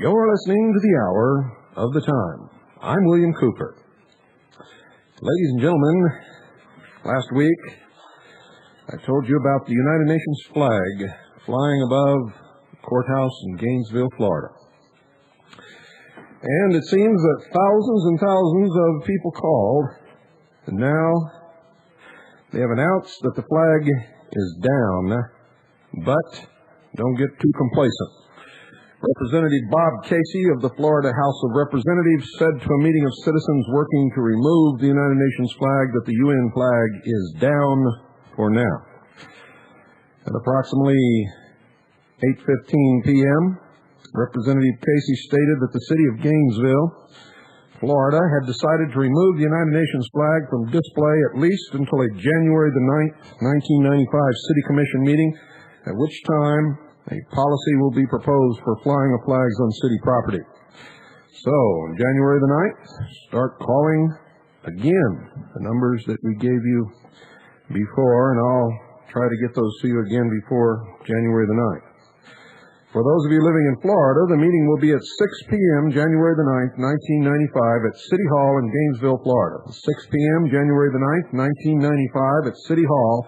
You're listening to the Hour of the Time. I'm William Cooper. Ladies and gentlemen, last week I told you about the United Nations flag flying above the courthouse in Gainesville, Florida. And it seems that thousands and thousands of people called, and now they have announced that the flag is down, but don't get too complacent. Representative Bob Casey of the Florida House of Representatives said to a meeting of citizens working to remove the United Nations flag that the UN flag is down for now. At approximately 8:15 p.m., Representative Casey stated that the city of Gainesville, Florida, had decided to remove the United Nations flag from display at least until a January the 9th, 1995 City Commission meeting, at which time a policy will be proposed for flying of flags on city property. So, on January the 9th, start calling again the numbers that we gave you before, and I'll try to get those to you again before January the 9th. For those of you living in Florida, the meeting will be at 6 p.m. January the 9th, 1995 at City Hall in Gainesville, Florida. 6 p.m. January the 9th, 1995 at City Hall.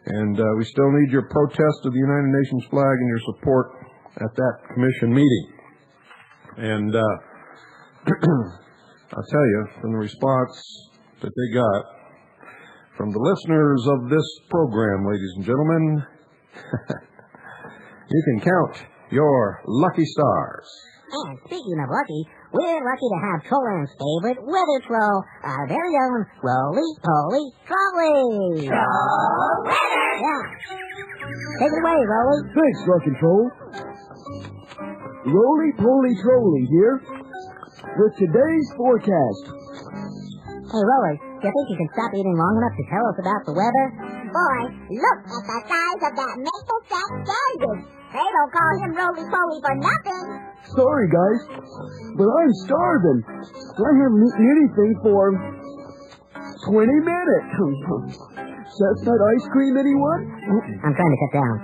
And we still need your protest of the United Nations flag and your support at that commission meeting. And I'll tell you, from the response that they got from the listeners of this program, ladies and gentlemen, you can count your lucky stars. And speaking of lucky, we're lucky to have Trollland's favorite weather troll, our very own Roly-Poly Trolley. Troll weather! Yeah. Take it away, Rolly. Thanks, Rock and Troll. Roly-Poly Trolley here with today's forecast. Hey, Rolly, do you think you can stop eating long enough to tell us about the weather? Boy, look at the size of that maple sack sandwich. They don't call him Roly-Poly for nothing. Sorry, guys, but I'm starving. I haven't eaten anything for 20 minutes. Chestnut ice cream, anyone? I'm trying to cut down.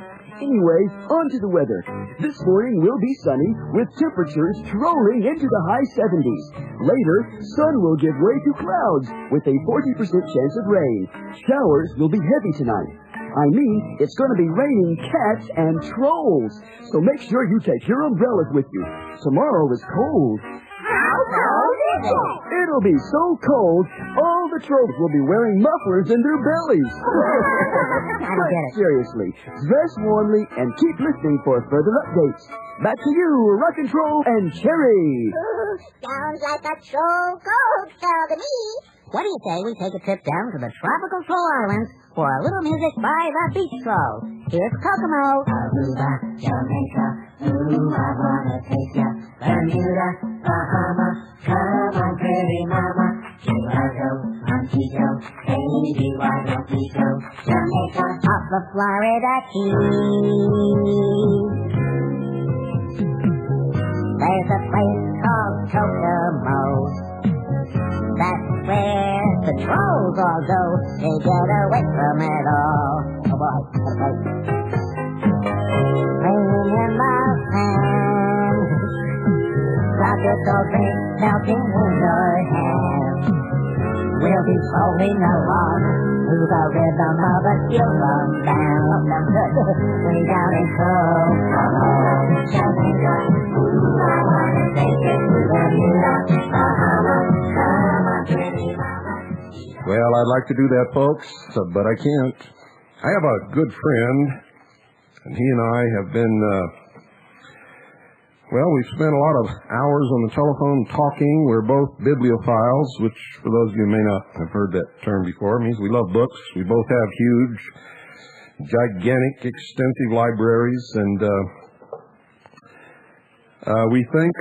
Anyway, on to the weather. This morning will be sunny, with temperatures trolling into the high 70s. Later, sun will give way to clouds, with a 40% chance of rain. Showers will be heavy tonight. I mean, it's going to be raining cats and trolls. So make sure you take your umbrellas with you. Tomorrow is cold. How cold is it? It'll be so cold, all the trolls will be wearing mufflers in their bellies. I don't get it. Seriously, dress warmly and keep listening for further updates. Back to you, Rock and Troll and Cherry. Sounds like a troll cold spell to me. What do you say we take a trip down to the tropical troll islands for a little music by the Beach Trolls? Here's Kokomo. Aruba, Jamaica, ooh, I wanna take ya. Bermuda, Bahama, come on, pretty mama. Chicago, Montego, baby, why don't we go? Jamaica, Off the Florida Keys. There's a place called Kokomo. That's where the trolls all go to get away from it all. Oh boy, okay. Rain in the sand, tropical drink melting in your hand. We'll be strolling along to the rhythm of a steel drum band. Way down in Kokomo, Jamaica, ooh, I wanna take it to Bermuda, Bahama, come on, pretty mama. Well, I'd like to do that, folks, but I can't. I have a good friend, and he and I have been, we've spent a lot of hours on the telephone talking. We're both bibliophiles, which, for those of you who may not have heard that term before, means we love books. We both have huge, gigantic, extensive libraries, and we think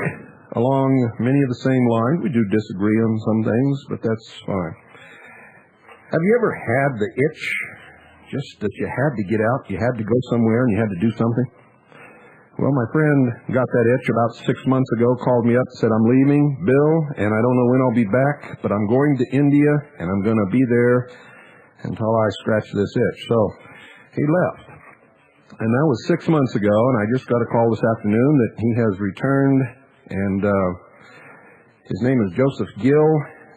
along many of the same lines. We do disagree on some things, but that's fine. Have you ever had the itch, just that you had to get out, you had to go somewhere, and you had to do something? Well, my friend got that itch about 6 months ago, called me up and said, I'm leaving, Bill, and I don't know when I'll be back, but I'm going to India, and I'm going to be there until I scratch this itch. So he left. And that was 6 months ago, and I just got a call this afternoon that he has returned, and his name is Joseph Gill.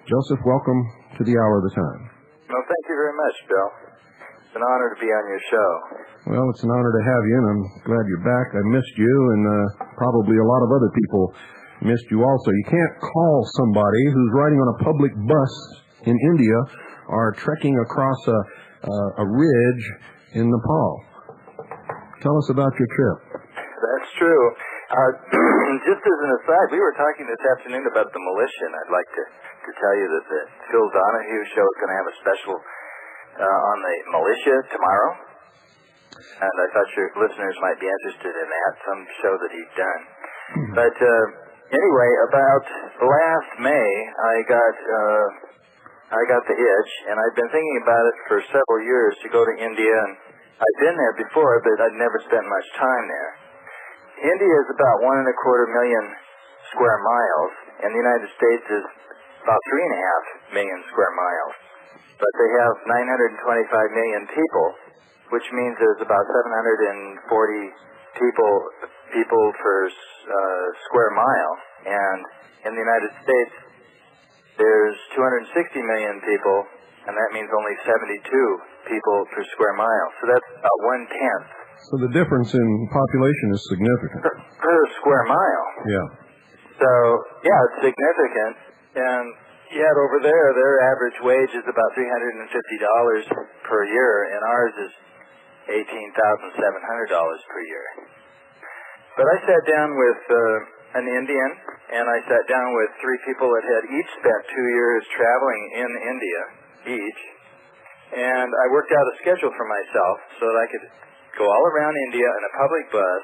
Joseph, welcome to the Hour of the Time. Well, thank you very much, Bill. It's an honor to be on your show. Well, it's an honor to have you, and I'm glad you're back. I missed you, and probably a lot of other people missed you also. You can't call somebody who's riding on a public bus in India or trekking across a ridge in Nepal. Tell us about your trip. That's true. Just as an aside, we were talking this afternoon about the militia, and I'd like to tell you that the Phil Donahue show is going to have a special on the militia tomorrow, and I thought your listeners might be interested in that, some show that he's done. But anyway, about last May, I got the itch, and I've been thinking about it for several years to go to India, and I've been there before, but I'd never spent much time there. India is about 1.25 million square miles, and the United States is about 3.5 million square miles. But they have 925 million people, which means there's about 740 people per square mile. And in the United States, there's 260 million people, and that means only 72 people per square mile. So that's about 1/10. So the difference in population is significant. Per square mile. Yeah. So, yeah, it's significant. And yet over there, their average wage is about $350 per year, and ours is $18,700 per year. But I sat down with an Indian, and I sat down with 3 people that had each spent 2 years traveling in India, each. And I worked out a schedule for myself so that I could go all around India in a public bus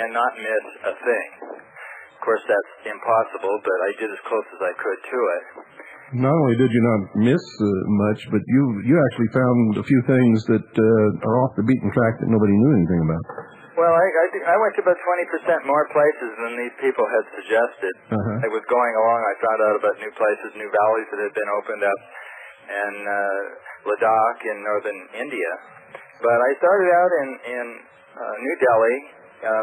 and not miss a thing. Of course, that's impossible, but I did as close as I could to it. Not only did you not miss much, but you actually found a few things that are off the beaten track that nobody knew anything about. Well, I went to about 20% more places than these people had suggested. I was going along, I found out about new places, new valleys that had been opened up, and Ladakh in northern India. But I started out in New Delhi,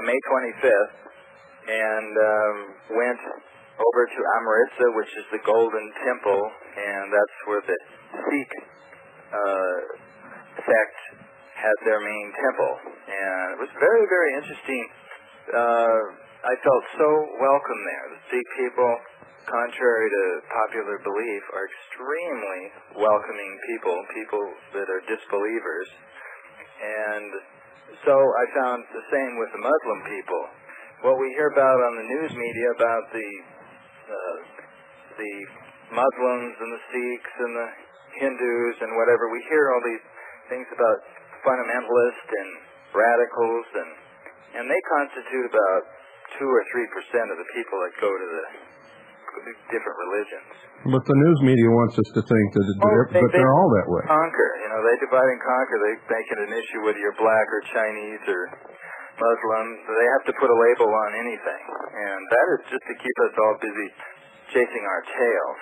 May 25th, and went over to Amritsar, which is the Golden Temple, and that's where the Sikh sect has their main temple. And it was very, very interesting. I felt so welcome there. The Sikh people, contrary to popular belief, are extremely welcoming people that are disbelievers. And so I found the same with the Muslim people. What we hear about on the news media about the Muslims and the Sikhs and the Hindus and whatever, we hear all these things about fundamentalists and radicals, and they constitute about 2 or 3% of the people that go to the different religions. But the news media wants us to think that they're all that way. Conquer, they divide and conquer. They make it an issue whether you're black or Chinese or Muslim. They have to put a label on anything, and that is just to keep us all busy chasing our tails.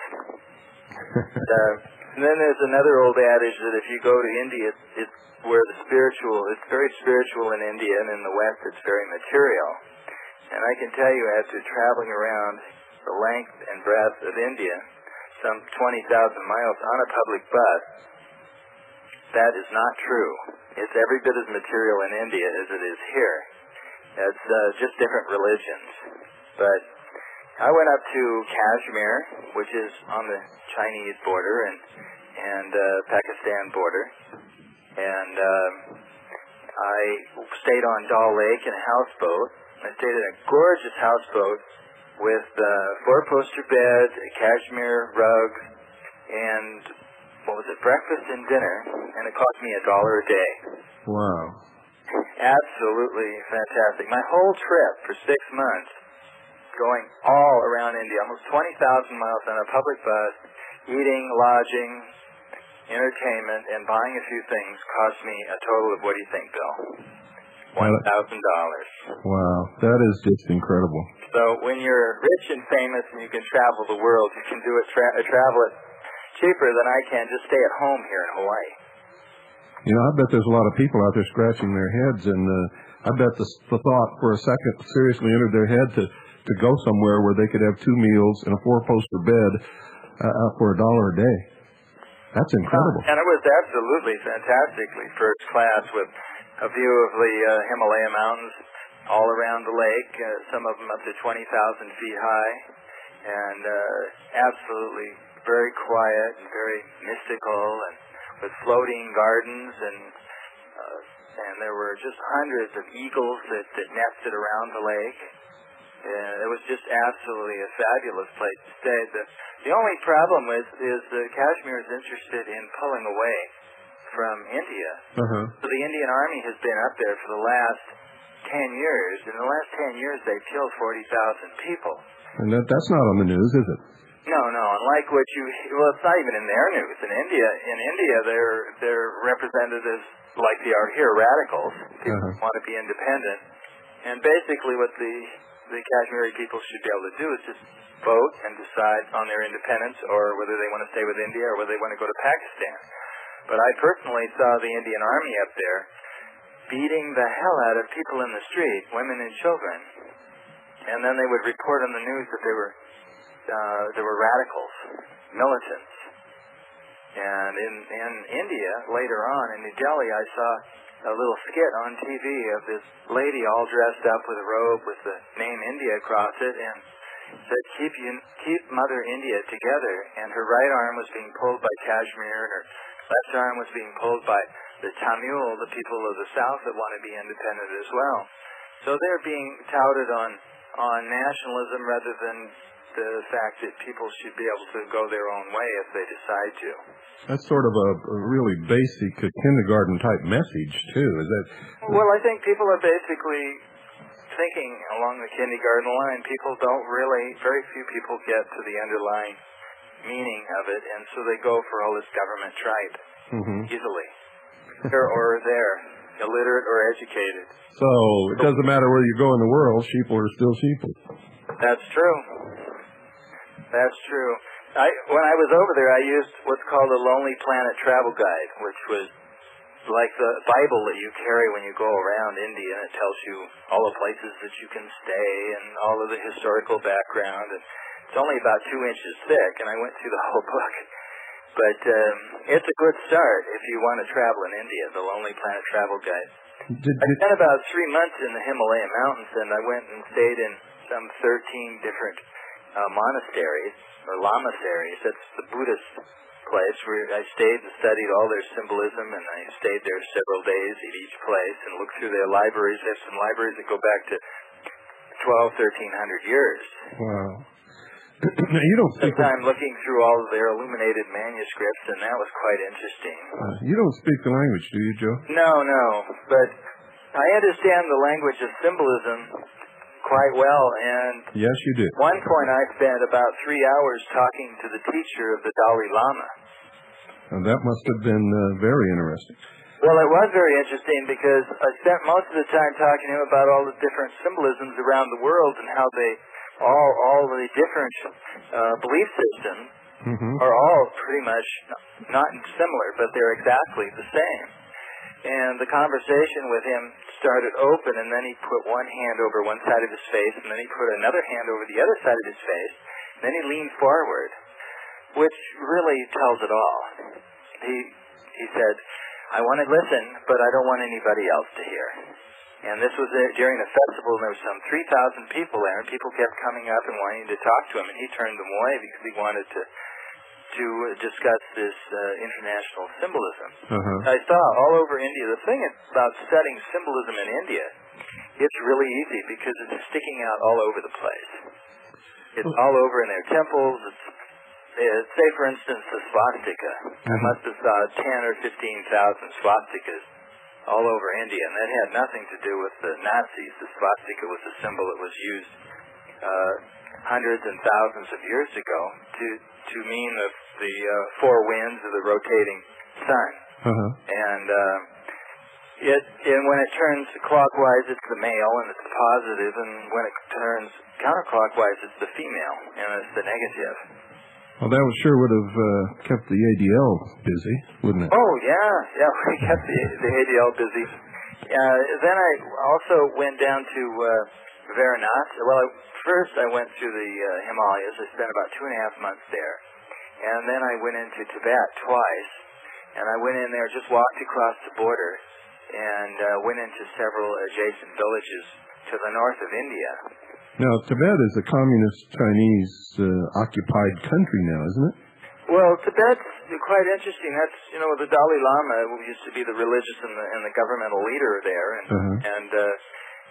And then there's another old adage that if you go to India, it's where it's very spiritual in India, and in the West it's very material. And I can tell you, after traveling around the length and breadth of India, some 20,000 miles on a public bus, that is not true. It's every bit as material in India as it is here. It's just different religions. But I went up to Kashmir, which is on the Chinese border, and and Pakistan border. And I stayed on Dal Lake in a houseboat. I stayed in a gorgeous houseboat with a four-poster bed, a cashmere rug, and breakfast and dinner, and it cost me $1 a day. Wow. Absolutely fantastic. My whole trip for 6 months, going all around India, almost 20,000 miles on a public bus, eating, lodging, entertainment, and buying a few things cost me a total of, what do you think, Bill? $1,000. Wow, that is just incredible. So when you're rich and famous and you can travel the world, you can do it, travel it cheaper than I can just stay at home here in Hawaii. You know, I bet there's a lot of people out there scratching their heads, and I bet the thought for a second seriously entered their head to go somewhere where they could have 2 meals and a 4-poster bed for $1 a day. That's incredible. And it was absolutely fantastically first class, with a view of the Himalaya mountains all around the lake, some of them up to 20,000 feet high, and absolutely very quiet and very mystical, and with floating gardens, and there were just hundreds of eagles that nested around the lake. It was just absolutely a fabulous place to stay. The only problem is Kashmir is interested in pulling away from India. Uh-huh. So the Indian Army has been up there for the last 10 years. In the last 10 years, they've killed 40,000 people. And that's not on the news, is it? No. Unlike what it's not even in their news. In India, they're represented as, like they are here, radicals. People want to be independent. And basically what the Kashmiri people should be able to do is just vote and decide on their independence, or whether they want to stay with India or whether they want to go to Pakistan. But I personally saw the Indian Army up there beating the hell out of people in the street, women and children. And then they would report on the news that there were radicals, militants. And in India, later on, in New Delhi, I saw a little skit on TV of this lady all dressed up with a robe with the name India across it, and said, keep Mother India together. And her right arm was being pulled by Kashmir, and her left arm was being pulled by the Tamil, the people of the South that want to be independent as well. So they're being touted on nationalism rather than the fact that people should be able to go their own way if they decide to. That's sort of a really basic kindergarten-type message, too. Is that? Well, I think people are basically thinking along the kindergarten line. People don't really, very few people get to the underlying meaning of it, and so they go for all this government tripe easily. Here or there, illiterate or educated. So it doesn't matter where you go in the world, sheeple are still sheeple. That's true. That's true. When I was over there, I used what's called a Lonely Planet travel guide, which was like the Bible that you carry when you go around India. It tells you all the places that you can stay and all of the historical background. And it's only about 2 inches thick, and I went through the whole book. But it's a good start if you want to travel in India, the Lonely Planet travel guide. I spent about 3 months in the Himalaya mountains, and I went and stayed in some 13 different monasteries, or lamaseries. That's the Buddhist place where I stayed and studied all their symbolism, and I stayed there several days at each place and looked through their libraries. They have some libraries that go back to 1,300 years. Wow. You don't speak... I'm looking through all of their illuminated manuscripts, and that was quite interesting. You don't speak the language, do you, Joe? No, but I understand the language of symbolism quite well, and yes, you do. At one point I spent about 3 hours talking to the teacher of the Dalai Lama. And that must have been very interesting. Well, it was very interesting because I spent most of the time talking to him about all the different symbolisms around the world and how they all the different belief systems are all pretty much not similar, but they're exactly the same. And the conversation with him started open, and then he put one hand over one side of his face, and then he put another hand over the other side of his face, and then he leaned forward, which really tells it all. He said, I want to listen, but I don't want anybody else to hear. And this was during a festival, and there were some 3,000 people there, and people kept coming up and wanting to talk to him, and he turned them away because he wanted to to discuss this international symbolism. Uh-huh. I saw all over India. The thing about studying symbolism in India, it's really easy because it's sticking out all over the place. It's all over in their temples. Say, for instance, the swastika. I must have saw 10 or 15,000 swastikas all over India, and that had nothing to do with the Nazis. The swastika was a symbol that was used hundreds and thousands of years ago to mean the four winds of the rotating sun. And when it turns clockwise, it's the male and it's positive, and when it turns counterclockwise, it's the female and it's the negative. Well, that sure would have kept the ADL busy, wouldn't it? Oh, yeah, we kept the ADL busy. Then I also went down to Varanasi. Well, first I went to the Himalayas. I spent about 2.5 months there. And then I went into Tibet twice. And I went in there, just walked across the border, and went into several adjacent villages to the north of India. Now, Tibet is a communist Chinese occupied country now, isn't it? Well, Tibet's quite interesting. That's, the Dalai Lama used to be the religious and the governmental leader there, and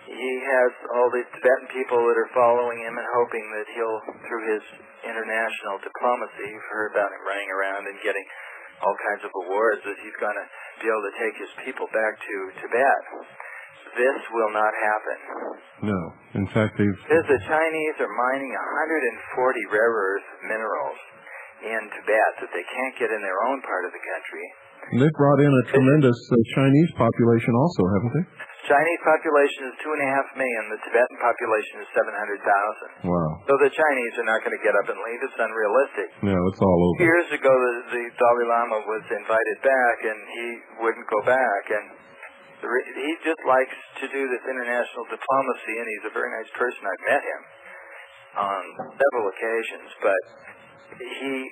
he has all these Tibetan people that are following him and hoping that he'll, through his international diplomacy, you've heard about him running around and getting all kinds of awards, that he's going to be able to take his people back to Tibet. This will not happen. No. In fact, because the Chinese are mining 140 rare earth minerals in Tibet that they can't get in their own part of the country. And they've brought in a tremendous Chinese population also, haven't they? Chinese population is 2.5 million. The Tibetan population is 700,000. Wow. So the Chinese are not going to get up and leave. It's unrealistic. No, it's all over. Years ago, the Dalai Lama was invited back, and he wouldn't go back. And he just likes to do this international diplomacy, and he's a very nice person. I've met him on several occasions, but he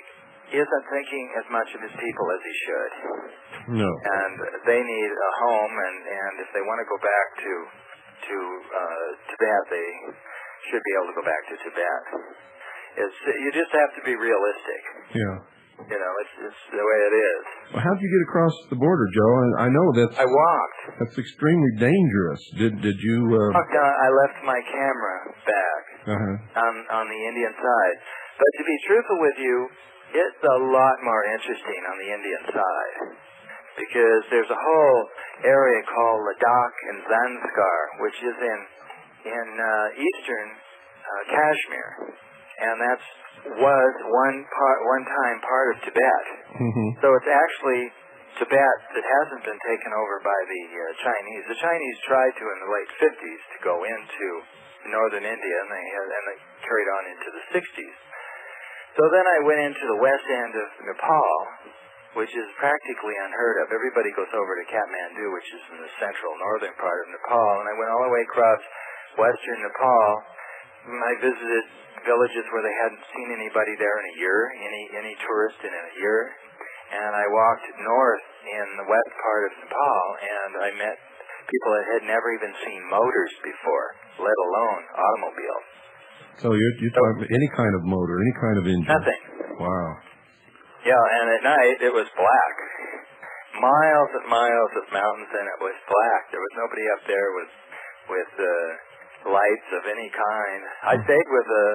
isn't thinking as much of his people as he should. No. And they need a home, and if they want to go back to Tibet, they should be able to go back to Tibet. You just have to be realistic. Yeah. It's the way it is. Well, how'd you get across the border, Joe? I know I walked. That's extremely dangerous. Did you? I left my camera back on the Indian side. But to be truthful with you, it's a lot more interesting on the Indian side, because there's a whole area called Ladakh and Zanskar, which is in eastern Kashmir, and was one time part of Tibet. So it's actually Tibet that hasn't been taken over by the Chinese. The Chinese tried to in the late 50s to go into northern India, and they carried on into the 60s. So then I went into the west end of Nepal, which is practically unheard of. Everybody goes over to Kathmandu, which is in the central northern part of Nepal, and I went all the way across western Nepal. I visited villages where they hadn't seen anybody there in a year, any tourist in a year, and I walked north in the west part of Nepal, and I met people that had never even seen motors before, let alone automobiles. So you're talking any kind of motor, any kind of engine? Nothing. Wow. Yeah, and at night it was black. Miles and miles of mountains, and it was black. There was nobody up there with lights of any kind. I stayed with a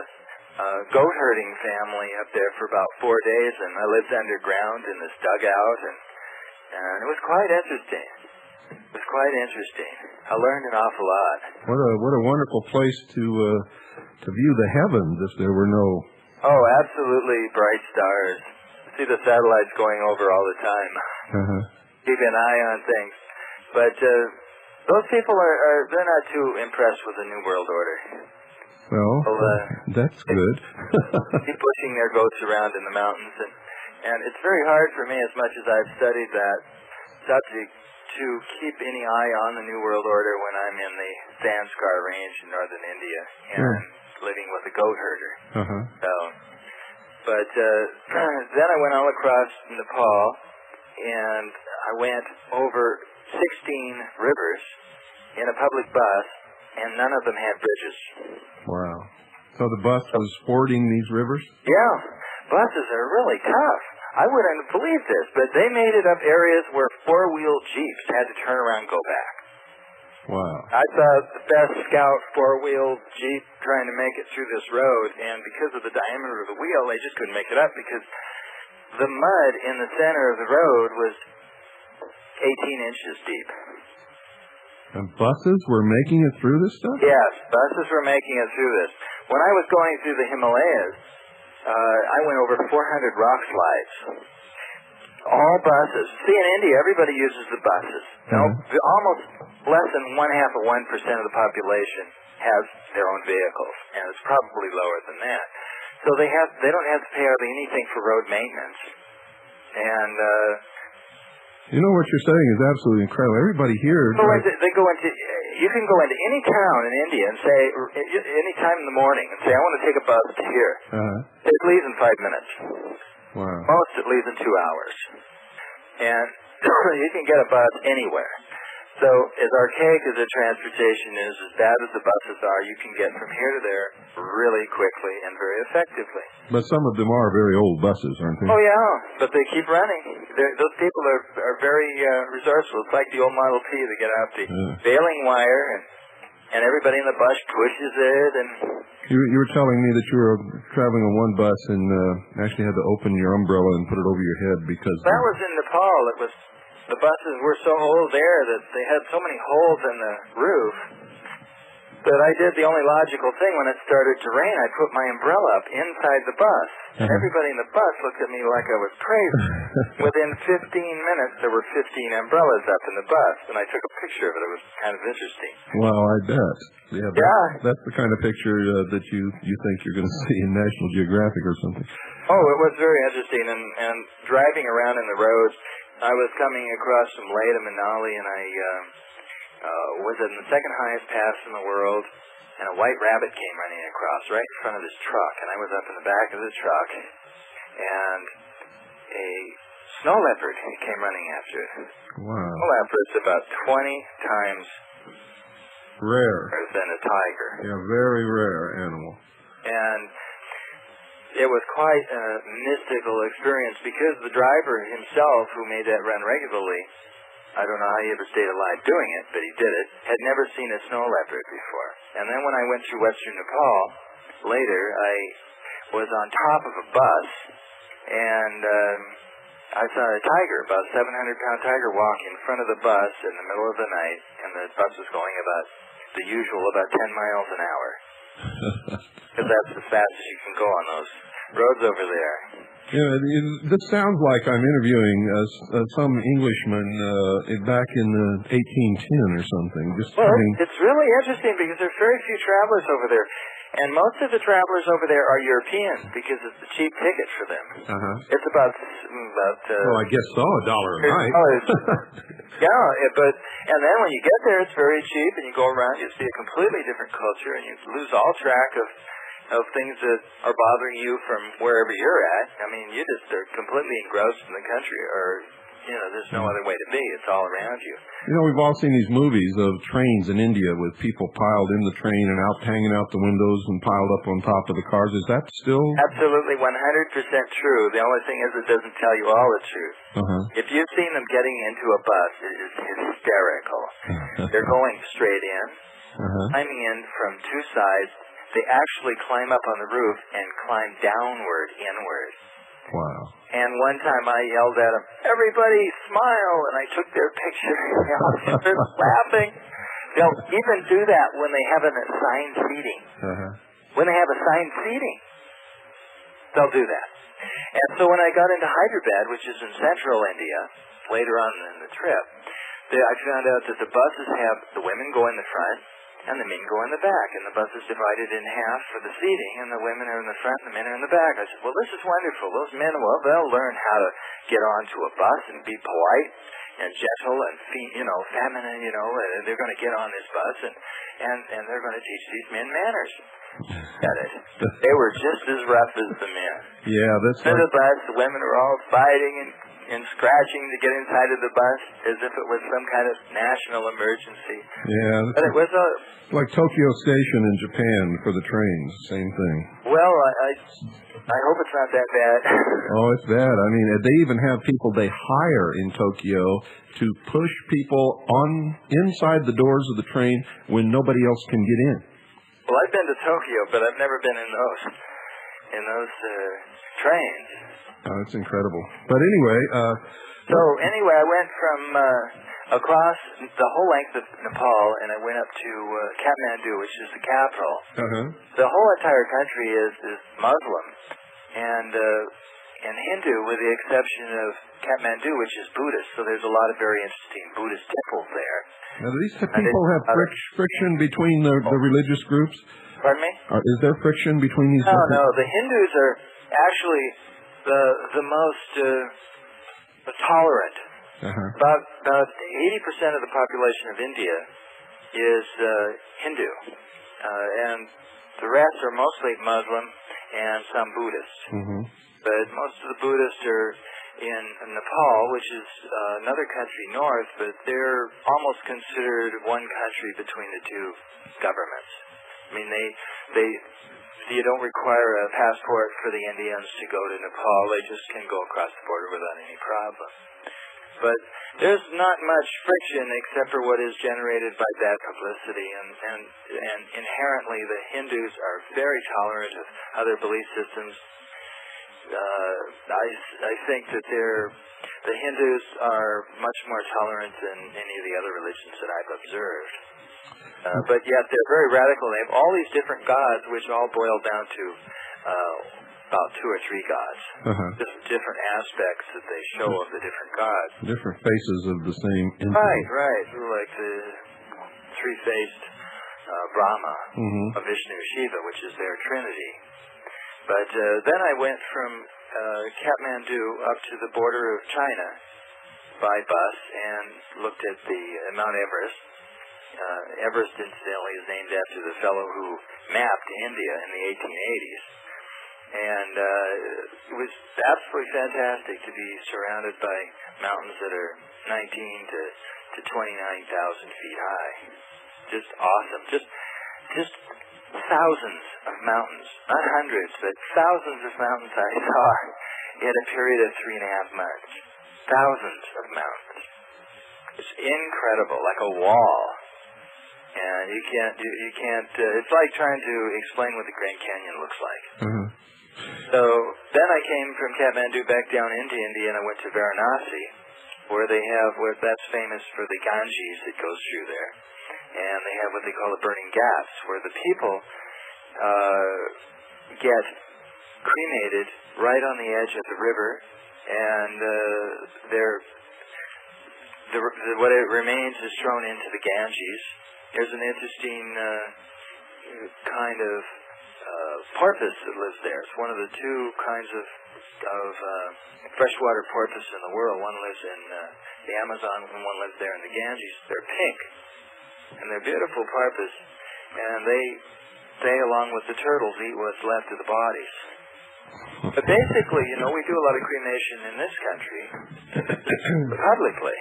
goat herding family up there for about 4 days, and I lived underground in this dugout, and it was quite interesting. It was quite interesting. I learned an awful lot. What a wonderful place to view the heavens if there were no... Oh, absolutely bright stars. See the satellites going over all the time. Keep an eye on things. But those people they're not too impressed with the New World Order. Well, that's good. Keep pushing their goats around in the mountains, and it's very hard for me, as much as I've studied that subject, to keep any eye on the New World Order when I'm in the Zanskar range in northern India and living with a goat herder. But then I went all across Nepal, and I went over 16 rivers in a public bus, and none of them had bridges. Wow. So the bus was fording these rivers? Yeah. buses are really tough. I wouldn't have believed this, but they made it up areas where four-wheel Jeeps had to turn around and go back. Wow. I saw the best Scout four-wheel Jeep trying to make it through this road, and because of the diameter of the wheel, they just couldn't make it up because the mud in the center of the road was 18 inches deep. And buses were making it through this stuff? Yes, buses were making it through this. When I was going through the Himalayas, I went over 400 rock slides. All buses. See, in India, everybody uses the buses. Almost less than 0.5% of the population has their own vehicles, and it's probably lower than that. So they don't have to pay hardly anything for road maintenance. And you know what you're saying is absolutely incredible. Everybody here. You can go into any town in India and say, any time in the morning, and say, I want to take a bus to here. It leaves in 5 minutes. Wow. Most it leaves in 2 hours. And you can get a bus anywhere. So as archaic as the transportation is, as bad as the buses are, you can get from here to there really quickly and very effectively. But some of them are very old buses, aren't they? Oh, yeah, but they keep running. Those people are very resourceful. It's like the old Model T. They get out the baling wire, and everybody in the bus pushes it. And you were telling me that you were traveling on one bus and actually had to open your umbrella and put it over your head because... That was in Nepal. The buses were so old there that they had so many holes in the roof that I did the only logical thing. When it started to rain, I put my umbrella up inside the bus. And everybody in the bus looked at me like I was crazy. Within 15 minutes, there were 15 umbrellas up in the bus, and I took a picture of it. It was kind of interesting. Well, I bet. Yeah, that's the kind of picture that you think you're going to see in National Geographic or something. Oh, it was very interesting. And driving around in the roads, I was coming across from Leh to Manali, and I was in the second highest pass in the world, and a white rabbit came running across right in front of this truck, and I was up in the back of the truck, and a snow leopard came running after it. Wow. Snow leopard's about 20 times rare than a tiger. Yeah, very rare animal. And it was quite a mystical experience because the driver himself, who made that run regularly, I don't know how he ever stayed alive doing it, but he did it, had never seen a snow leopard before. And then when I went through western Nepal, later, I was on top of a bus, and I saw a tiger, about a 700-pound tiger, walk in front of the bus in the middle of the night, and the bus was going about the usual, about 10 miles an hour. Because that's as fast as you can go on those roads over there. This sounds like I'm interviewing some Englishman back in 1810 or something. It's really interesting because there are very few travelers over there. And most of the travelers over there are Europeans because it's a cheap ticket for them. It's about well, I guess so, $1 a night. And then when you get there, it's very cheap, and you go around, you see a completely different culture, and you lose all track of things that are bothering you from wherever you're at. I mean, you just are completely engrossed in the country, or there's no other way to be. It's all around you. We've all seen these movies of trains in India with people piled in the train and hanging out the windows and piled up on top of the cars. Is that still? Absolutely 100% true. The only thing is it doesn't tell you all the truth. If you've seen them getting into a bus, it is hysterical. They're going straight in, climbing in from two sides. They actually climb up on the roof and climb downward, inward. Wow. And one time I yelled at them, "Everybody smile," and I took their picture. They're laughing. They'll even do that when they have an assigned seating. When they have assigned seating, they'll do that. And so when I got into Hyderabad, which is in central India, later on in the trip, I found out that the buses have the women go in the front, and the men go in the back, and the bus is divided in half for the seating, and the women are in the front, and the men are in the back. I said, well, this is wonderful. Those men, they'll learn how to get onto a bus and be polite and gentle and, feminine, and they're going to get on this bus, and they're going to teach these men manners. Got it. They were just as rough as the men. Yeah, that's in the bus, the women were all fighting and scratching to get inside of the bus as if it was some kind of national emergency. Yeah. But it was like Tokyo Station in Japan for the trains, same thing. Well, I hope it's not that bad. Oh, it's bad. I mean, they even have people they hire in Tokyo to push people inside the doors of the train when nobody else can get in. Well, I've been to Tokyo, but I've never been in those trains. Oh, it's incredible. But anyway, I went from across the whole length of Nepal, and I went up to Kathmandu, which is the capital. The whole entire country is Muslim and Hindu, with the exception of Kathmandu, which is Buddhist. So there's a lot of very interesting Buddhist temples there. Now, do these people have friction between the religious groups? Pardon me? Is there friction between these? No. The Hindus are actually the most tolerant. About 80% of the population of India is Hindu, and the rest are mostly Muslim and some Buddhists. But most of the Buddhists are in Nepal, which is another country north, but they're almost considered one country between the two governments. I mean, you don't require a passport for the Indians to go to Nepal. They just can go across the border without any problem. But there's not much friction except for what is generated by bad publicity, and inherently the Hindus are very tolerant of other belief systems. I think that the Hindus are much more tolerant than any of the other religions that I've observed. But yet they're very radical. They have all these different gods, which all boil down to about 2 or 3 gods. Just different aspects that they show of the different gods. Different faces of the same entity. Right. Like the 3-faced Brahma, of Vishnu, Shiva, which is their trinity. But then I went from Kathmandu up to the border of China by bus and looked at the Mount Everest. Everest, incidentally, is named after the fellow who mapped India in the 1880s. And it was absolutely fantastic to be surrounded by mountains that are 19 to 29,000 feet high. Just awesome. Just thousands of mountains, not hundreds, but thousands of mountains I saw in a period of 3.5 months. Thousands of mountains. It's incredible, like a wall. And you can't, it's like trying to explain what the Grand Canyon looks like. So then I came from Kathmandu back down into India, and I went to Varanasi, where that's famous for the Ganges that goes through there. And they have what they call the burning ghats, where the people get cremated right on the edge of the river, and what it remains is thrown into the Ganges. There's an interesting kind of porpoise that lives there. It's one of the 2 kinds of freshwater porpoise in the world. One lives in the Amazon, and one lives there in the Ganges. They're pink, and they're beautiful porpoise, and they along with the turtles eat what's left of the bodies. But basically, we do a lot of cremation in this country publicly.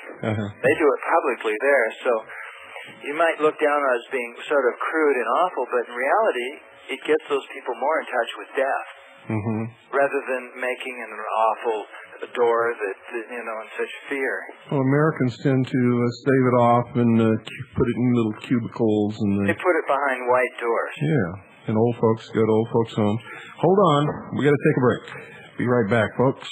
They do it publicly there, so you might look down on it as being sort of crude and awful, but in reality, it gets those people more in touch with death, rather than making an awful door that, in such fear. Well, Americans tend to stave it off and put it in little cubicles. They put it behind white doors. Yeah, and old folks go to old folks' homes. Hold on, we got to take a break. Be right back, folks.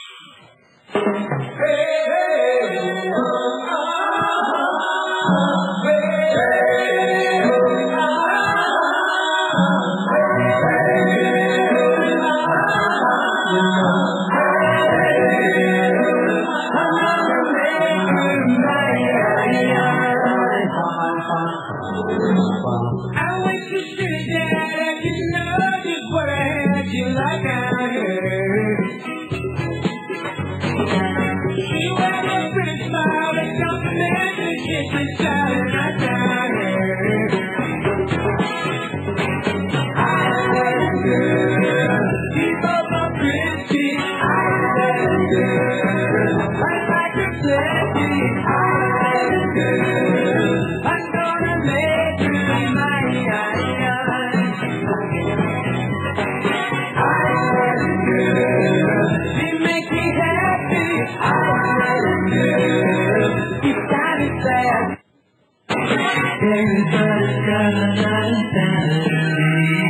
baby, but it's got another insanity.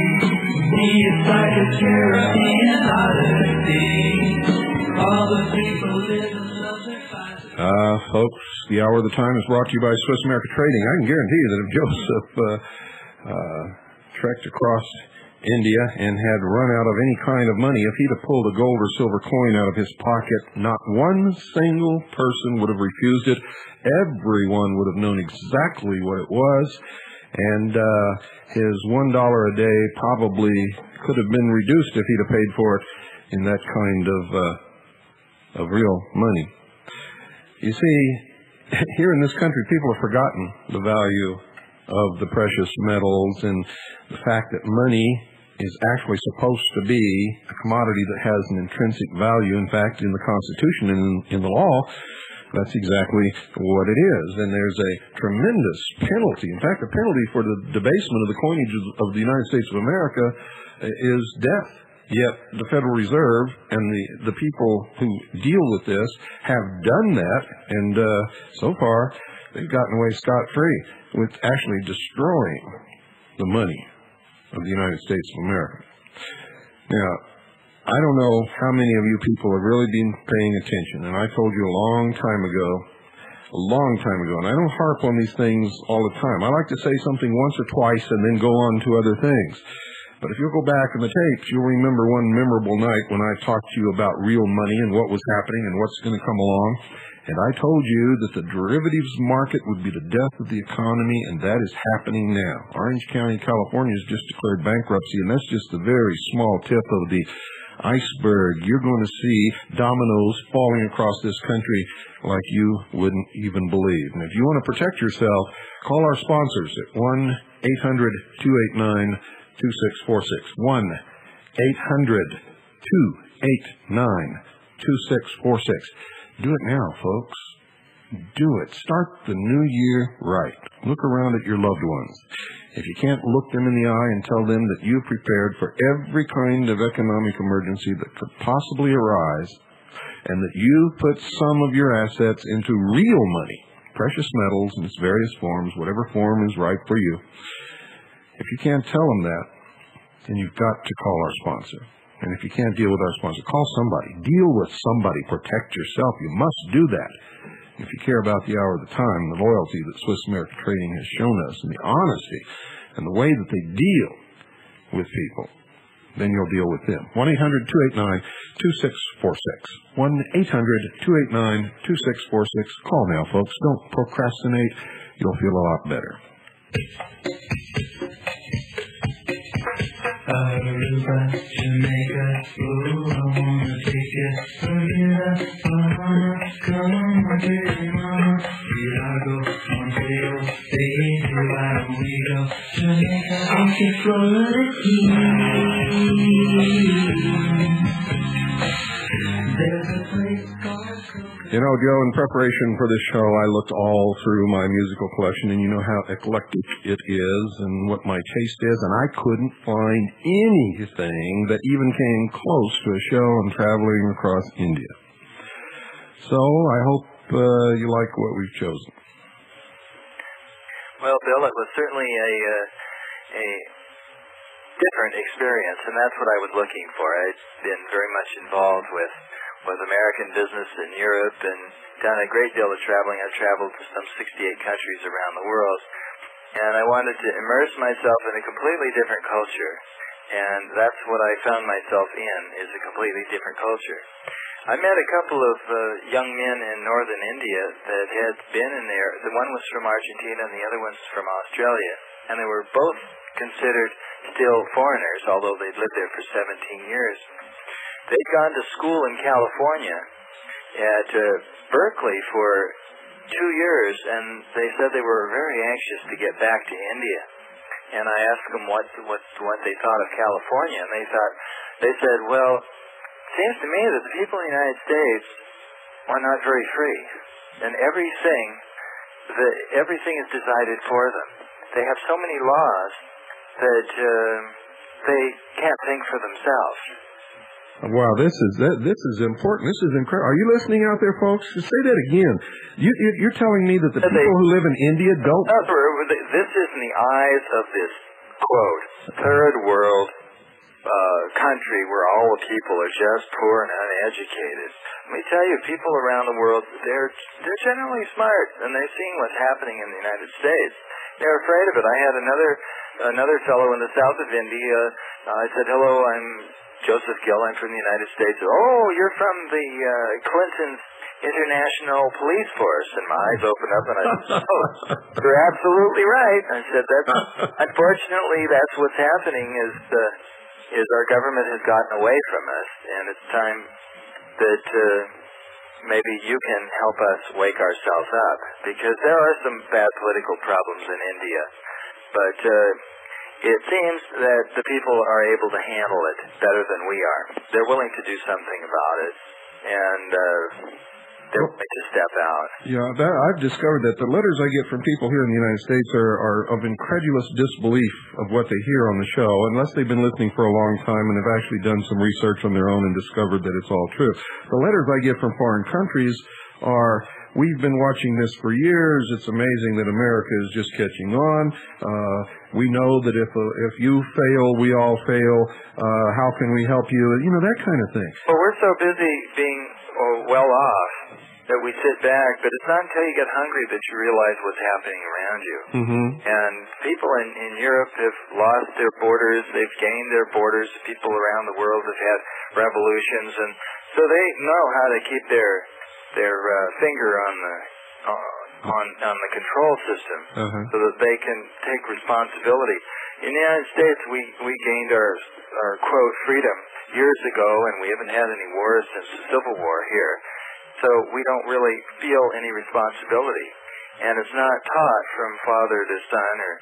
It's like a Caribbean odyssey. All the people live in love their bicycles. Folks, the hour of the time is brought to you by Swiss America Trading. I can guarantee you that if Joseph trekked across India and had run out of any kind of money, if he'd have pulled a gold or silver coin out of his pocket, not one single person would have refused it. Everyone would have known exactly what it was. And his $1 a day probably could have been reduced if he'd have paid for it in that kind of real money. You see, here in this country, people have forgotten the value of the precious metals and the fact that money is actually supposed to be a commodity that has an intrinsic value. In fact, in the Constitution and in the law, that's exactly what it is. And there's a tremendous penalty. In fact, the penalty for the debasement of the coinage of the United States of America is death. Yet the Federal Reserve and the people who deal with this have done that, and so far they've gotten away scot-free with actually destroying the money of the United States of America. Now, I don't know how many of you people have really been paying attention, and I told you a long time ago, and I don't harp on these things all the time. I like to say something once or twice and then go on to other things. But if you'll go back in the tapes, you'll remember one memorable night when I talked to you about real money and what was happening and what's going to come along. And I told you that the derivatives market would be the death of the economy, and that is happening now. Orange County, California has just declared bankruptcy, and that's just the very small tip of the iceberg. You're going to see dominoes falling across this country like you wouldn't even believe. And if you want to protect yourself, call our sponsors at 1-800-289-2646. 1-800-289-2646. Do it now, folks. Do it. Start the new year right. Look around at your loved ones. If you can't look them in the eye and tell them that you've prepared for every kind of economic emergency that could possibly arise, and that you put some of your assets into real money, precious metals in its various forms, whatever form is right for you, if you can't tell them that, then you've got to call our sponsor. And if you can't deal with our sponsor, call somebody. Deal with somebody. Protect yourself. You must do that. If you care about the hour of the time, the loyalty that Swiss America Trading has shown us, and the honesty, and the way that they deal with people, then you'll deal with them. 1-800-289-2646. 1-800-289-2646. Call now, folks. Don't procrastinate. You'll feel a lot better. Aruba, Jamaica, ooh, I wanna take you. Bermuda, Bahamas, come on, my pretty mama. Chicago, Montreal, baby, why don't we go? Jamaica, off the Florida. There's a place called You know, Joe, in preparation for this show, I looked all through my musical collection, and you know how eclectic it is and what my taste is, and I couldn't find anything that even came close to a show on traveling across India. So I hope you like what we've chosen. Well, Bill, it was certainly a different experience, and that's what I was looking for. I'd been very much involved with American business in Europe and done a great deal of traveling. I've traveled to some 68 countries around the world, and I wanted to immerse myself in a completely different culture, and that's what I found myself in, is a completely different culture. I met a couple of young men in northern India that had been in there. The one was from Argentina and the other one's from Australia, and they were both considered still foreigners, although they'd lived there for 17 years. They'd gone to school in California at Berkeley for 2 years, and they said they were very anxious to get back to India. And I asked them what they thought of California, and they said, well, it seems to me that the people in the United States are not very free, and everything is decided for them. They have so many laws that they can't think for themselves. Wow, this is important. This is incredible. Are you listening out there, folks? Just say that again. You're telling me that the people who live in India don't... This is in the eyes of this, quote, third world country where all the people are just poor and uneducated. Let me tell you, people around the world, they're generally smart, and they're seeing what's happening in the United States. They're afraid of it. I had another fellow in the south of India. I said, hello, I'm Joseph Gill. I'm from the United States. Oh, you're from the Clinton's International Police Force. And my eyes opened up, and I said, oh, you're absolutely right. I said, unfortunately, that's what's happening is our government has gotten away from us, and it's time that maybe you can help us wake ourselves up, because there are some bad political problems in India, but it seems that the people are able to handle it better than we are. They're willing to do something about it, and they're willing to step out. Yeah, I've discovered that the letters I get from people here in the United States are of incredulous disbelief of what they hear on the show, unless they've been listening for a long time and have actually done some research on their own and discovered that it's all true. The letters I get from foreign countries are, we've been watching this for years. It's amazing that America is just catching on. We know that if you fail, we all fail. How can we help you? You know, that kind of thing. Well, we're so busy being well off that we sit back, but it's not until you get hungry that you realize what's happening around you. Mm-hmm. And people in Europe have lost their borders. They've gained their borders. People around the world have had revolutions, and so they know how to keep their finger on the control system, so that they can take responsibility. In the United States, we gained our quote freedom years ago, and we haven't had any wars since the Civil War here. So we don't really feel any responsibility. And it's not taught from father to son or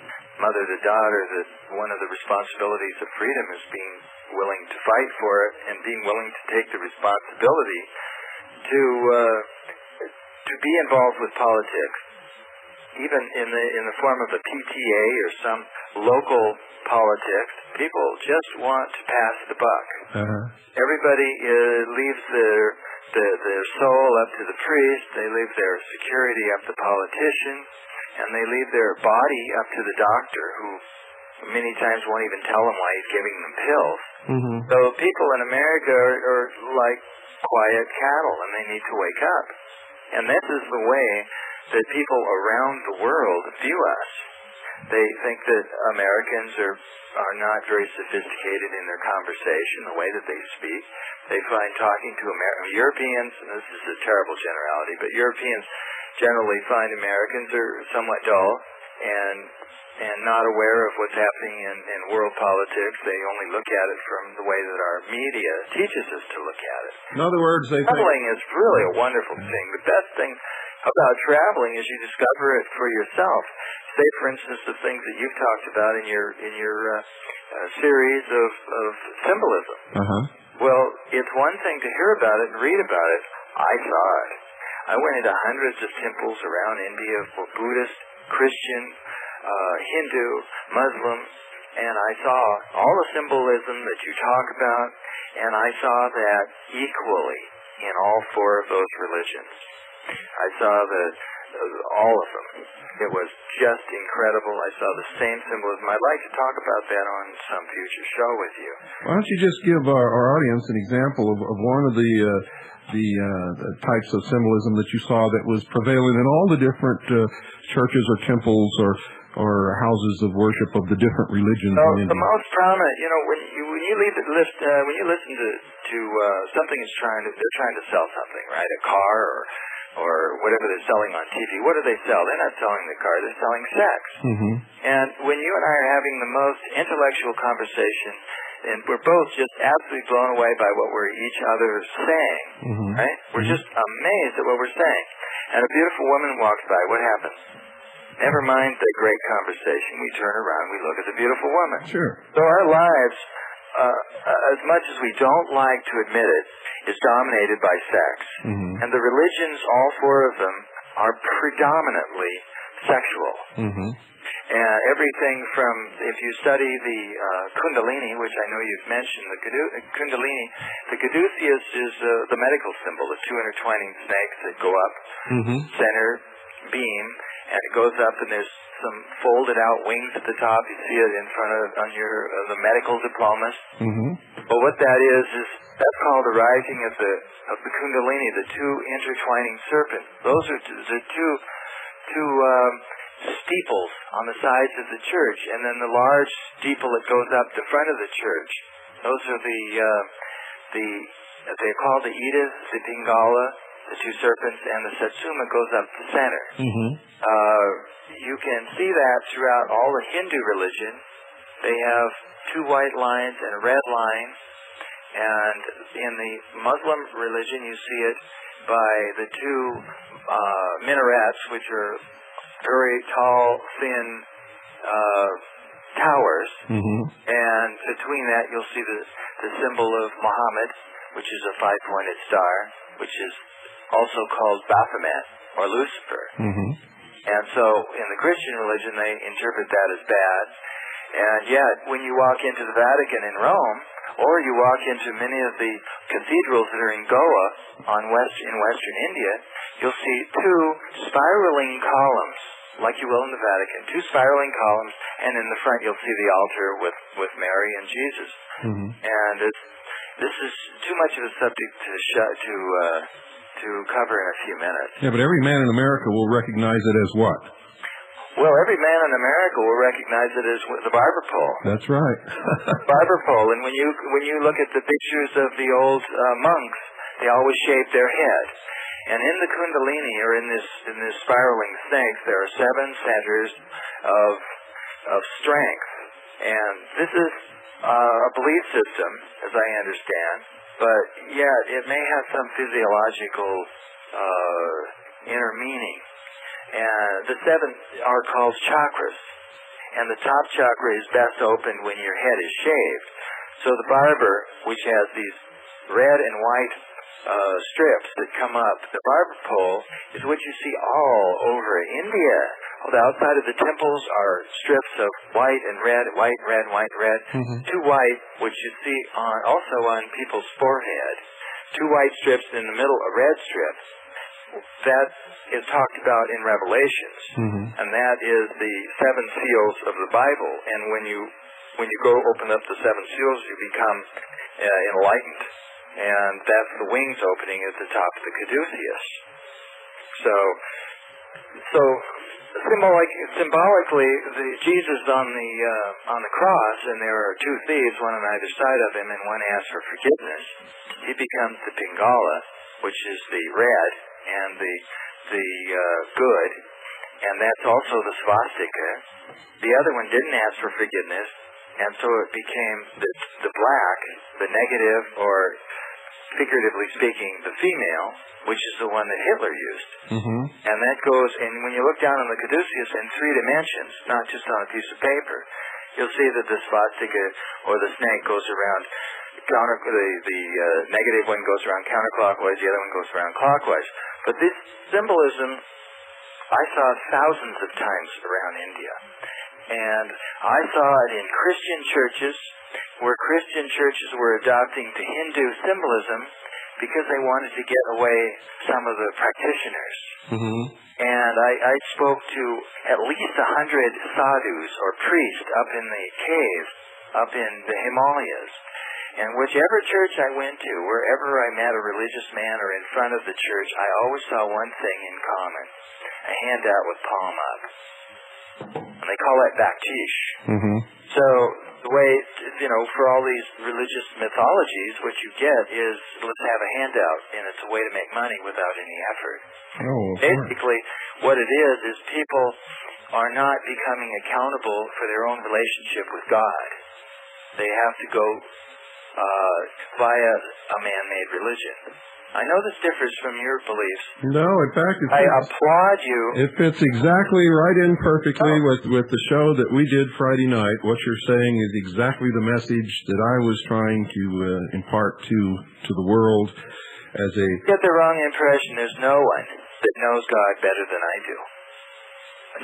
mother to daughter that one of the responsibilities of freedom is being willing to fight for it and being willing to take the responsibility to be involved with politics, even in the form of a PTA or some local politics. People just want to pass the buck. Everybody leaves their soul up to the priest. They leave their security up to politicians, and they leave their body up to the doctor, who many times won't even tell them why he's giving them pills. So people in America are like quiet cattle, and they need to wake up. And this is the way that people around the world view us. They think that Americans are not very sophisticated in their conversation, the way that they speak. They find talking to Europeans, and this is a terrible generality, but Europeans generally find Americans are somewhat dull and not aware of what's happening in world politics. They only look at it from the way that our media teaches us to look at it. In other words, traveling is really a wonderful thing. The best thing about traveling is you discover it for yourself. Say, for instance, the things that you've talked about in your series of symbolism. Well, it's one thing to hear about it and read about it. I saw it. I went into hundreds of temples around India for Buddhist, Christian, Hindu, Muslim, and I saw all the symbolism that you talk about, and I saw that equally in all four of those religions. I saw all of them. It was just incredible. I saw the same symbolism. I'd like to talk about that on some future show with you. Why don't you just give our audience an example of one of the types of symbolism that you saw that was prevalent in all the different churches or temples or houses of worship of the different religions in India? The most prominent, when you listen to something they're trying to sell something, right? A car or whatever they're selling on TV. What do they sell? They're not selling the car. They're selling sex. And when you and I are having the most intellectual conversation, and we're both just absolutely blown away by what we're each other saying, right? We're just amazed at what we're saying. And a beautiful woman walks by. What happens? Never mind the great conversation. We turn around. We look at the beautiful woman. Sure. So our lives, as much as we don't like to admit it, is dominated by sex. And the religions, all four of them, are predominantly sexual. Mm-hmm. And everything from, if you study the Kundalini, which I know you've mentioned, the Kundalini, the caduceus is the medical symbol, the two intertwining snakes that go up, center, beam, and it goes up and there's some folded out wings at the top. You see it in front of, on your, the medical diplomas. But what that is that's called the rising of the Kundalini, the two intertwining serpents. Those are the two steeples on the sides of the church, and then the large steeple that goes up the front of the church. Those are they're called the Edith, the Pingala, the two serpents, and the Satsuma goes up the center. You can see that throughout all the Hindu religion. They have two white lines and a red line, and in the Muslim religion you see it by the two minarets, which are very tall, thin towers, and between that you'll see the symbol of Muhammad, which is a five-pointed star, which is also called Baphomet, or Lucifer. And so in the Christian religion they interpret that as bad, and yet when you walk into the Vatican in Rome, or you walk into many of the cathedrals that are in Goa in western India, you'll see two spiraling columns, like you will in the Vatican, two spiraling columns, and in the front you'll see the altar with Mary and Jesus. And this is too much of a subject to cover in a few minutes. Yeah, but every man in America will recognize it as what? Well, every man in America will recognize it as the barber pole. That's right. Barber pole. And when you look at the pictures of the old monks, they always shave their head. And in the Kundalini, or in this spiraling snakes, there are 7 centers of strength. And this is a belief system, as I understand, but yet it may have some physiological inner meaning. And the 7 are called chakras, and the top chakra is best opened when your head is shaved. So the barber, which has these red and white strips that come up, the barber pole is what you see all over India. On the outside of the temples are strips of white and red, white, red, white, red. 2 white, which you see also on people's forehead. 2 white strips, in the middle a red strip. That is talked about in Revelations, and that is the 7 seals of the Bible. And when you go open up the 7 seals, you become enlightened, and that's the wings opening at the top of the caduceus. So symbolically, Jesus on the cross, and there are 2 thieves, one on either side of him, and one asks for forgiveness. He becomes the Pingala, which is the red, and the good, and that's also the swastika. The other one didn't ask for forgiveness, and so it became the black, the negative, or figuratively speaking, the female, which is the one that Hitler used. And that goes, and when you look down on the caduceus in 3 dimensions, not just on a piece of paper, you'll see that the swastika, or the snake, goes around the negative one goes around counterclockwise, the other one goes around clockwise. But this symbolism I saw thousands of times around India. And I saw it in Christian churches, where Christian churches were adopting the Hindu symbolism because they wanted to get away some of the practitioners. And I spoke to at least 100 sadhus, or priests, up in the caves, up in the Himalayas. And whichever church I went to, wherever I met a religious man or in front of the church, I always saw one thing in common: a handout with palm up. And they call that bhaktish. So the way, for all these religious mythologies, what you get is, let's have a handout, and it's a way to make money without any effort. Basically, what it is people are not becoming accountable for their own relationship with God. They have to go via a man-made religion. I know this differs from your beliefs. No, in fact, I applaud you. It fits exactly right in perfectly with the show that we did Friday night. What you're saying is exactly the message that I was trying to impart to the world as a... You get the wrong impression. There's no one that knows God better than I do.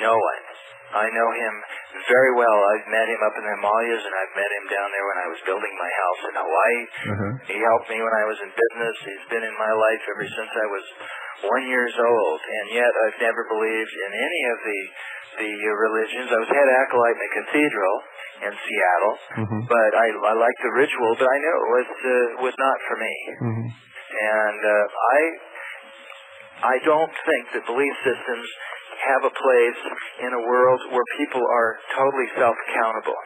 No one. I know him very well. I've met him up in the Himalayas, and I've met him down there when I was building my house in Hawaii. He helped me when I was in business. He's been in my life ever since I was 1 year old, and yet I've never believed in any of the religions. I was head acolyte in a cathedral in Seattle, but I liked the ritual, but I knew it was not for me. And I don't think that belief systems have a place in a world where people are totally self-accountable,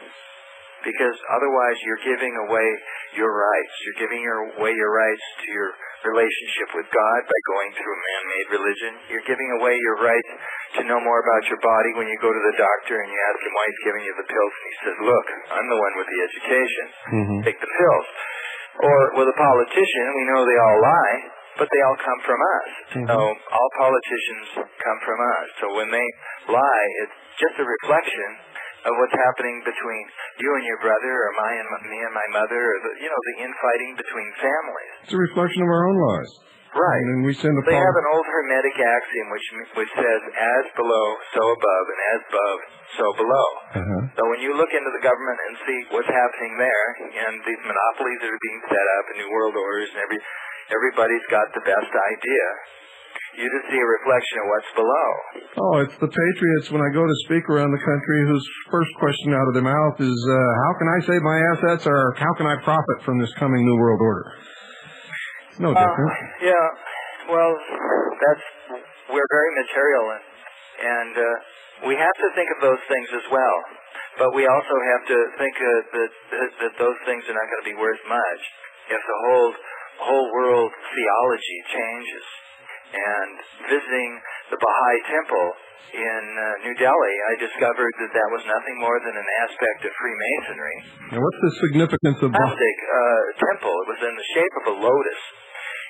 because otherwise you're giving away your rights. You're giving away your rights to your relationship with God by going through a man-made religion. You're giving away your rights to know more about your body when you go to the doctor and you ask him why he's giving you the pills, and he says, look, I'm the one with the education. Take the pills. Or with a politician, we know they all lie, but they all come from us. So all politicians come from us. So when they lie, it's just a reflection of what's happening between you and your brother, or me and my mother, or the infighting between families. It's a reflection of our own lives. Right. And we send they have an old Hermetic axiom which says, as below, so above, and as above, so below. So when you look into the government and see what's happening there, and these monopolies that are being set up, and new world orders, and everybody's got the best idea, you just see a reflection of what's below. Oh, it's the patriots when I go to speak around the country whose first question out of their mouth is, how can I save my assets, or how can I profit from this coming new world order? No different. Yeah, well, we're very material, and we have to think of those things as well. But we also have to think that those things are not going to be worth much if the whole world theology changes. And visiting the Baha'i temple in New Delhi, I discovered that was nothing more than an aspect of Freemasonry. Now, what's the significance of Plastic temple? It was in the shape of a lotus.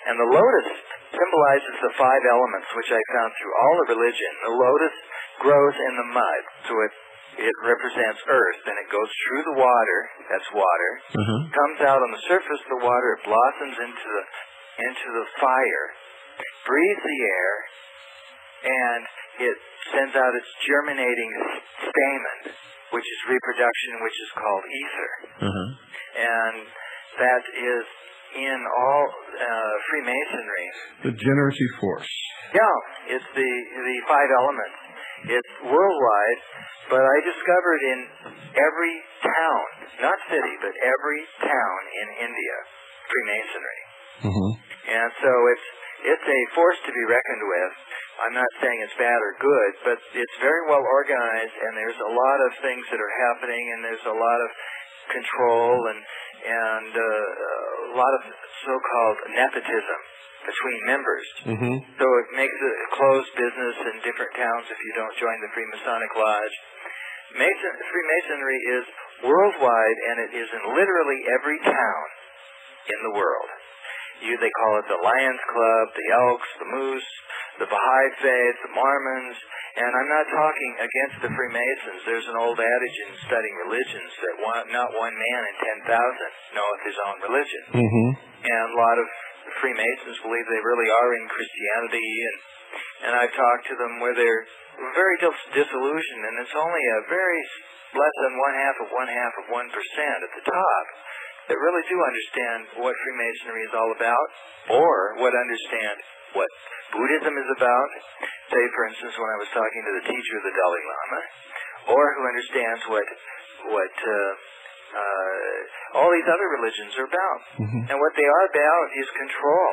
And the lotus symbolizes the 5 elements, which I found through all the religion. The lotus grows in the mud, so it represents earth, and it goes through the water, that's water, comes out on the surface of the water, it blossoms into the fire, breathes the air, and it sends out its germinating stamen, which is reproduction, which is called ether. And that is in all Freemasonry. The generacy force. Yeah, it's the 5 elements. It's worldwide, but I discovered in every town, not city, but every town in India, Freemasonry. And so it's a force to be reckoned with. I'm not saying it's bad or good, but it's very well organized, and there's a lot of things that are happening, and there's a lot of control and a lot of so-called nepotism between members. So it makes it a closed business in different towns if you don't join the Freemasonic Lodge. Freemasonry is worldwide, and it is in literally every town in the world. They call it the Lions Club, the Elks, the Moose, the Baha'i Faith, the Mormons, and I'm not talking against the Freemasons. There's an old adage in studying religions that not one man in 10,000 knoweth his own religion. And a lot of Freemasons believe they really are in Christianity, and I've talked to them where they're very disillusioned, and it's only a very less than 1/2 of 1% at the top that really do understand what Freemasonry is all about, or understand what Buddhism is about. Say, for instance, when I was talking to the teacher of the Dalai Lama, or who understands what all these other religions are about. And what they are about is control.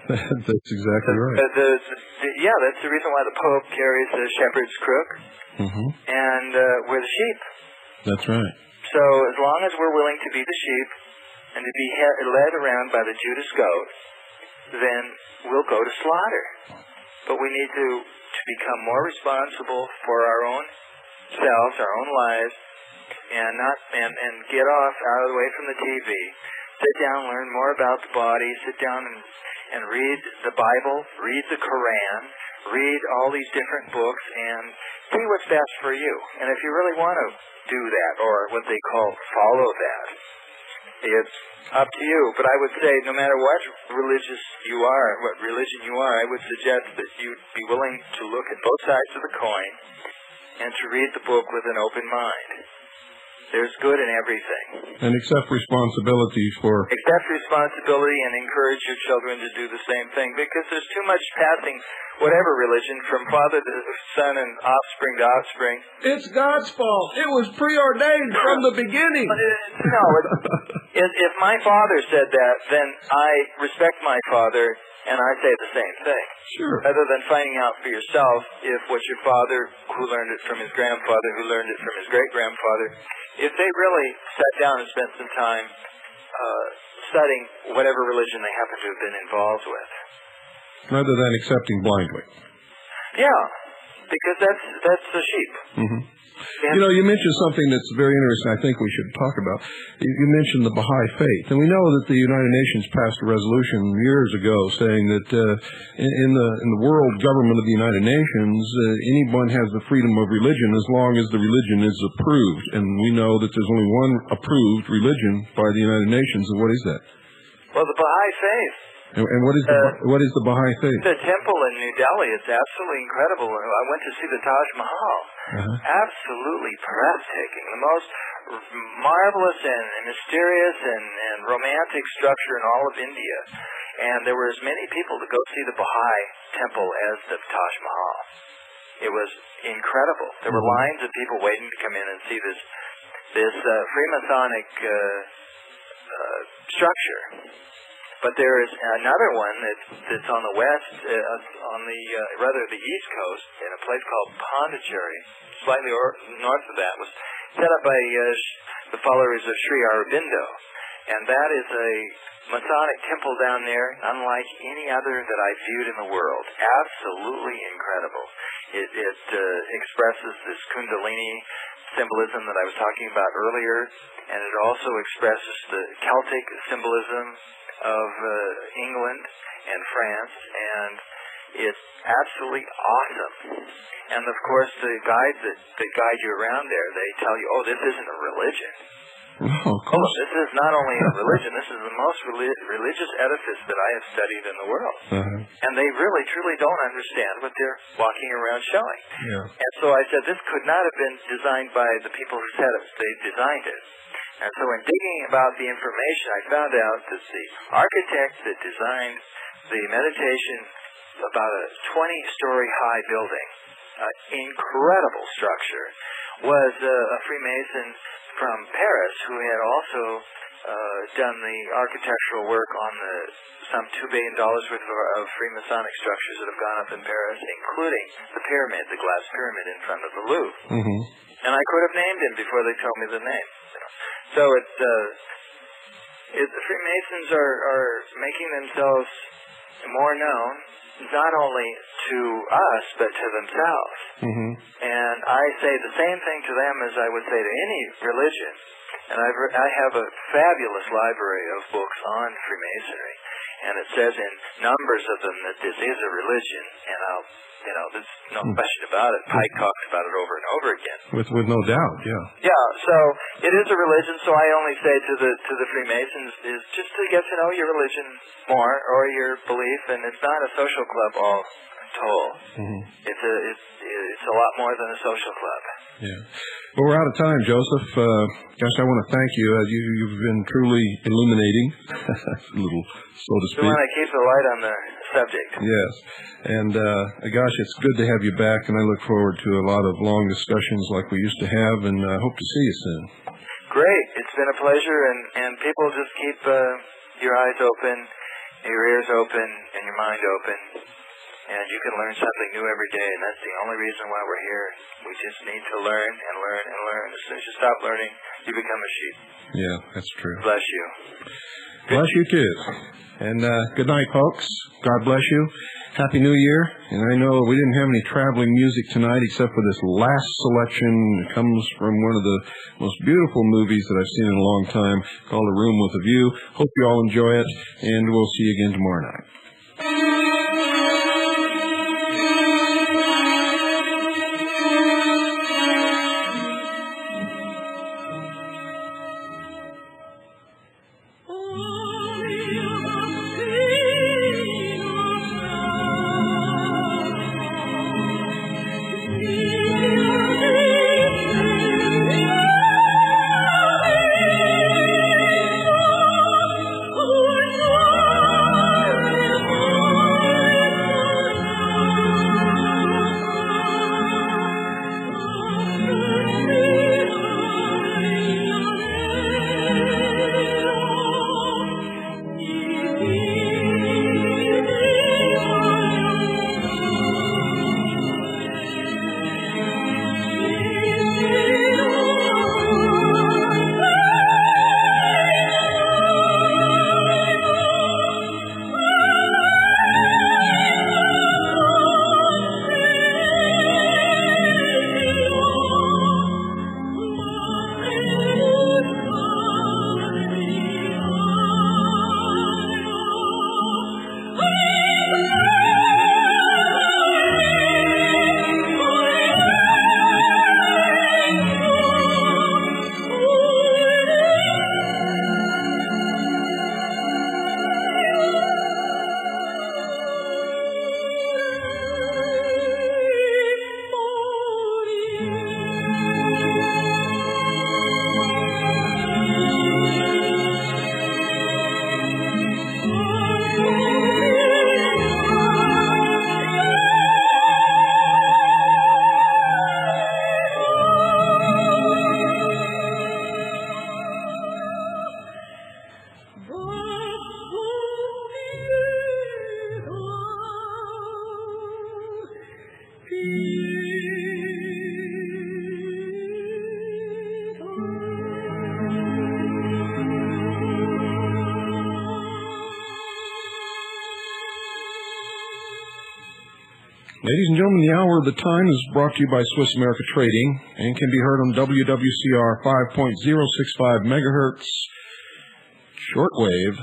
That's exactly right. That's the reason why the Pope carries the shepherd's crook, and we're the sheep. That's right. So as long as we're willing to be the sheep and to be led around by the Judas goat, then we'll go to slaughter. But we need to become more responsible for our own selves, our own lives, and get off out of the way from the TV. Sit down, learn more about the body. Sit down and read the Bible, read the Quran, read all these different books, and see what's best for you. And if you really want to do that, or what they call follow that, it's up to you. But I would say no matter what religion you are, I would suggest that you be willing to look at both sides of the coin and to read the book with an open mind. There's good in everything. And accept responsibility for... Accept responsibility and encourage your children to do the same thing, because there's too much passing whatever religion from father to son and offspring to offspring. It's God's fault. It was preordained from the beginning. No, if my father said that, then I respect my father, and I say the same thing. Sure. Rather than finding out for yourself if what your father, who learned it from his grandfather, who learned it from his great-grandfather, if they really sat down and spent some time studying whatever religion they happen to have been involved with. Rather than accepting blindly. Yeah, because that's the sheep. Mm-hmm. You mentioned something that's very interesting I think we should talk about. You mentioned the Baha'i faith. And we know that the United Nations passed a resolution years ago saying that in the world government of the United Nations, anyone has the freedom of religion as long as the religion is approved. And we know that there's only one approved religion by the United Nations. And what is that? Well, the Baha'i faith. And what is the Baha'i faith? The temple in New Delhi is absolutely incredible. I went to see the Taj Mahal. Absolutely breathtaking. The most marvelous and mysterious and romantic structure in all of India. And there were as many people to go see the Baha'i temple as the Taj Mahal. It was incredible. There were lines of people waiting to come in and see this Freemasonic structure. But there is another one that's on the west, on the east coast, in a place called Pondicherry, slightly north of that, was set up by the followers of Sri Aurobindo. And that is a Masonic temple down there, unlike any other that I've viewed in the world. Absolutely incredible. It expresses this Kundalini symbolism that I was talking about earlier, and it also expresses the Celtic symbolism of England and France, and it's absolutely awesome. And of course, the guides that guide you around there, they tell you, oh, this isn't a religion. Oh, of course. This is not only a religion, this is the most religious edifice that I have studied in the world. And they really, truly don't understand what they're walking around showing. Yeah. And so I said, this could not have been designed by the people who said it. They designed it. And so in digging about the information, I found out that the architect that designed the meditation, about a 20-story high building, incredible structure, was a Freemason from Paris who had also done the architectural work on some $2 billion worth of Freemasonic structures that have gone up in Paris, including the pyramid, the glass pyramid in front of the Louvre. And I could have named him before they told me the name. So the Freemasons are making themselves more known, not only to us, but to themselves. And I say the same thing to them as I would say to any religion. And I have a fabulous library of books on Freemasonry. And it says in numbers of them that this is a religion. And there's no question about it. Pike talks about it over and over again. With no doubt, yeah. Yeah, so it is a religion. So I only say to the Freemasons is just to get to know your religion more, or your belief, and it's not a social club all told. It's a lot more than a social club. Yeah. Well, we're out of time, Joseph. Gosh, I want to thank you. You've been truly illuminating, a little, so to speak. We want to keep the light on the subject. Yes. And, gosh, it's good to have you back, and I look forward to a lot of long discussions like we used to have, and I hope to see you soon. Great. It's been a pleasure, and people just keep your eyes open, your ears open, and your mind open. And you can learn something new every day, and that's the only reason why we're here. We just need to learn and learn and learn. As soon as you stop learning, you become a sheep. Yeah, that's true. Bless you. Bless you, too. And good night, folks. God bless you. Happy New Year. And I know we didn't have any traveling music tonight except for this last selection. It comes from one of the most beautiful movies that I've seen in a long time, called A Room with a View. Hope you all enjoy it, and we'll see you again tomorrow night. Yeah. Ladies and gentlemen, the Hour of the Time is brought to you by Swiss America Trading and can be heard on WWCR 5.065 megahertz shortwave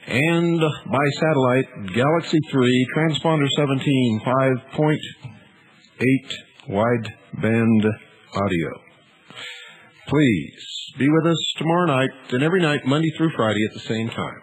and by satellite Galaxy 3 transponder 17 5.8 wideband audio. Please be with us tomorrow night and every night, Monday through Friday at the same time.